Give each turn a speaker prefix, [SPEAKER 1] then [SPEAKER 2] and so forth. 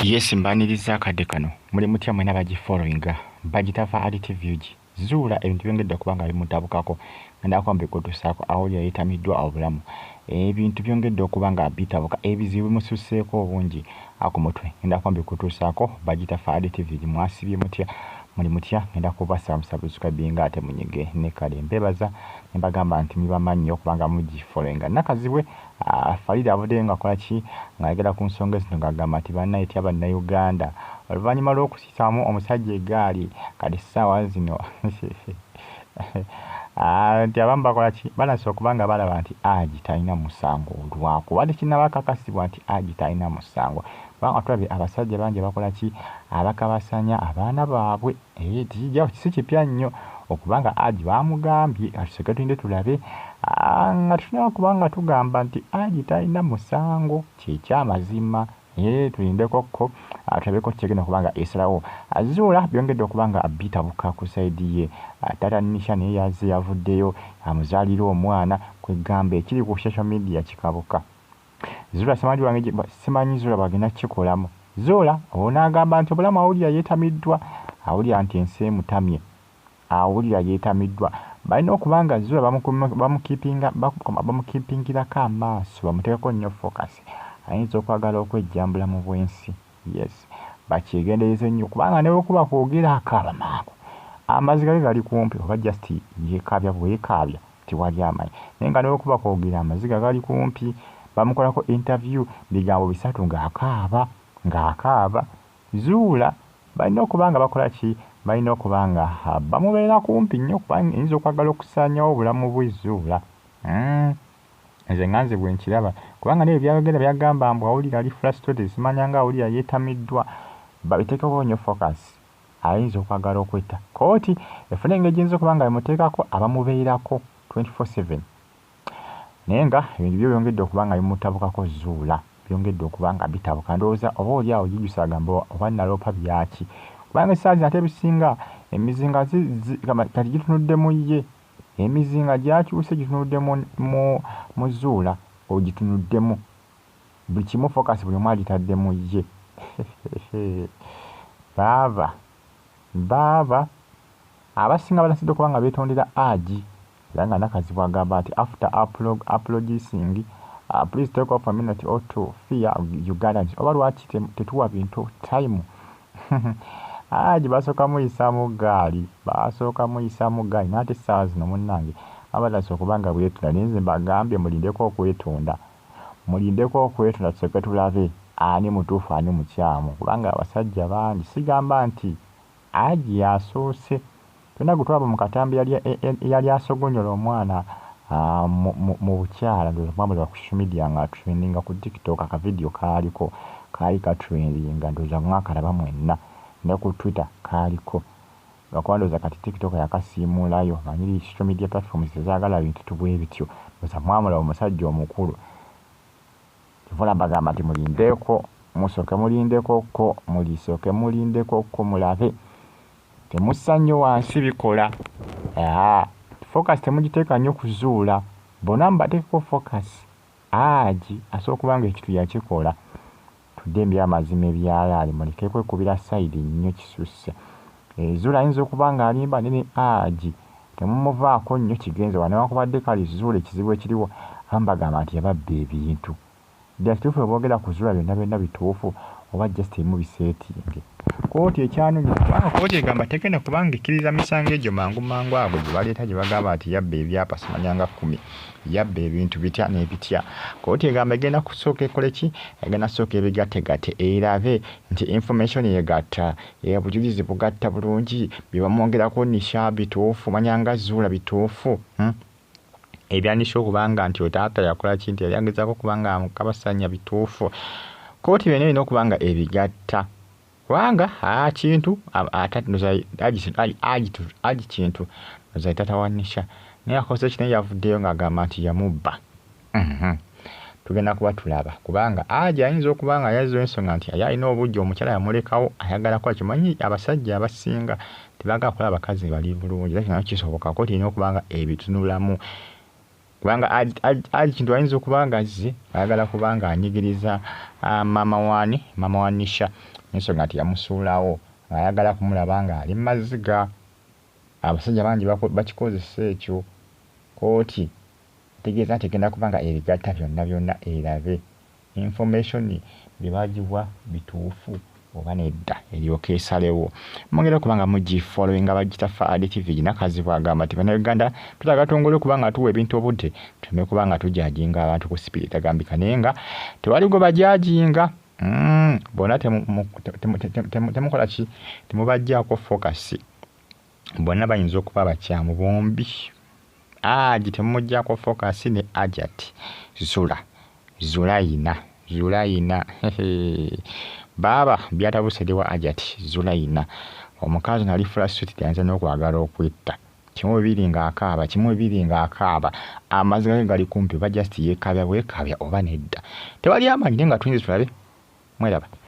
[SPEAKER 1] Yes, mbaniriza akadde kano muli mutya mwena bagifollowinga bagitafa additive Zurah ebintu byongedde okubanga bimutabukako ngenda mbikutusaako awuli yayitamiddwa obulamu ebintu byongedde okubanga bitabuka ebizibu bimususseeko obungi ku mutwe ngenda mbikutusaako bagitafa additive mwasibye mutya muli mutya ngenda kubasaba subscribinga ate munyige ne kale mbebaza mbagamba nti mubamannyo okubanga mugifollowinga nakazibwe Farida avudde nga akola ki ng'ayogera ku nsonga zino ng'agamba nti bannayiti Uganda oluvannyuma lw'okusisaamu omusajja eggaali kati essaawa zino nti abamu bakola ki balasa okubanga balaba nti Hajji talina musango olwakuba tekinnabakakasibwa nti Hajji talina musango kubanga tulabye abasajja bangi bakola ki abakabasanya abaana baabwe kijja si kipya nnyo okubanga Hajji baamugambye atuseke tulinde tulabe nga tulina kubanga tugamba nti Hajji talina musango kyekyamazima tulindekokko tulabeko kigenda okubanga esalawo Zurah byongedde okubanga bitabuka ku sayidi ye tata Nisha naye yazze yavuddeyo amuzaalira omwana kwegamba ekiri ku social media kikabuka Zurah simanyi Zurah bagenda kikolamu Zurah onaagamba nti obulamu awulira yeetamiddwa awulira nti ensi emutamye awulira yeetamiddwa balina okubanga Zurah bamukipingirako amaaso bamuteekeko nnyo focus ayinza okwagala okwejjambula mu bwensi yes bakyegendereze nnyo kubanga ne bwekuba kwogera akaaba maako amaziga ge gali kumpi oba just yeekaabya bwekaabya tiwali amanyi naye nga ne bwekuba kwogera amaziga gali kumpi bamukolako interview bigambo bisatu ng'akaaba Zurah balina okubanga bakola ki balina okubanga bamubeera kumpi nnyo kubanga ayinza okwagala okusaanyawo obulamu bwe Zurah nze nganze bwe nkiraba kubanga naye byayogera byagamba mbu awulira ali frustrated simanya nga awulira yeetamiddwa babiteekeko nnyo focus ayinza okwagala okwetta kooti efuna engeri gyinza okubanga bimuteekako abamubeerako 24/7 naye nga ebintu byo byongedde okubanga bimutabukako Zurah byongedde okubanga bitabuka ndowooza oba oli awo yijjusa agamba oba naloopa byaki kubanga essaazi ate ebisinga emizinga kati gitunudde mu ye emizinga gyakyuse gitunudde mu Zurah ogitunuddemu buli kimu focus buli omu agitadde mu ye baava abasinga balasidde okubanga beetondera Hajji era nga nakazibwa agamba nti after apologizing please take off a minute or two fear Ugandans oba lwaki tetuwa bintu time Hajji basooka muyisaamu gaali naate essaawa zino munnange abalasa okubanga bwetunda naye nze mbagambye mulindeko okwetonda tusooke tulabe ani mutuufu ani mukyamu kubanga abasajja bangi sigamba nti Hajji yasoose tuna gutwaba mu katambi yali asogonyola omwana mu bukyala ndowooza ku social media nga trendinga ku TikTok akavidiyo kaali katrendinga ndowooza mwakalaba mwenna ne ku Twitter kaaliko bakwandoza kati TikTok yakasiimulayo manyiri social media platforms ezaagala bintu tubwe bityo ndowooza mwamula omusajja omukulu kivula bagamba nti mulindekokko mulabe temussa nnyo wansi bikola focus temugiteeka nnyo ku Zurah bonna mubateekeko focus Hajji asobola okubanga ekitu yakikola tudde ebyamazima ebyalaali muleke kwekubira sayidi nnyo kisusse Zurah ayinza okubanga alimba nene Hajji temumuvaako nnyo kigenze wanewakubadde kali Zurah ekizibu ekiriwo ambagamba nti yababba ebintu kituufu boogera ku Zurah byonna bituufu oba just emubiseetinge kooti ekyanonye kubanga kooti egamba tegenda kubanga ekkiriza misango egyo mangu ago gye baleeta gye bagamba nti yabba ebyapa simanyanga 10 yabba ebintu bitya n'ebitya kooti egamba egenda kusooka ekole ki egenda kusooka ebigattegate erabe nti information yegatta obujulizi bugatta bulungi bye bamwongerako Nisha bituufu manyanga Zurah bituufu ebyanisha okubanga nti otaata yakola ki nti yali agezaako okubanga mukabasanya bituufu kooti byonna birina okubanga ebigatta kubanga kintu Hajji kintu nozai tata wa Nisha naye akoze kino yavuddeyo ng'agamba nti yamubba tugenda kuba tulaba kubanga Hajji ayinza okubanga yazzo ensonga nti alina obujja omukyala yamulekawo ayagala kwa kimanyi abasajja abasinga tebaagala kulaba bakazi bali bulungi era kino kisoboka kooti irina okubanga ebitunulamu kubanga ali kintu ayinza okuba nga azze ayagala kuba nga anyigiriza mama wanisha n'ensonga nti yamusuulawo ng'ayagala kumulaba nga ali mu maziga. Abasajja bangi bakikozesa ekyo. Kooti tegeeza nti egenda kuba nga ebigatta byonna erabe information bye baagibwa bituufu oba nedda eryoka esalewo. Mwongera okuba nga mugifollowing nga bagita Faadi TV ginakazi bwagamba nti bannayuganda tutaaga tongole okuba nga tuwa ebintu obudde tuleme kuba nga tujajinga abantu ku sipiri etagambika naye nga tewali gwe bajajinga. Bonna temukola ki temubajjaako focus. Bonna bayinza okuba bakyamu bombi. Hajji temumuggyako focus ne Ajati Zurayina baba byatabuuse wa Ajati Zurayina omukazi nali frustrated yanza n'okwagala okwetta kimu bibiri ng'akaaba amazzi gage gali kumpi ba just yeekabya bwekabya oba nedda tewali amanyi nga tuyinza tulabe mweraba.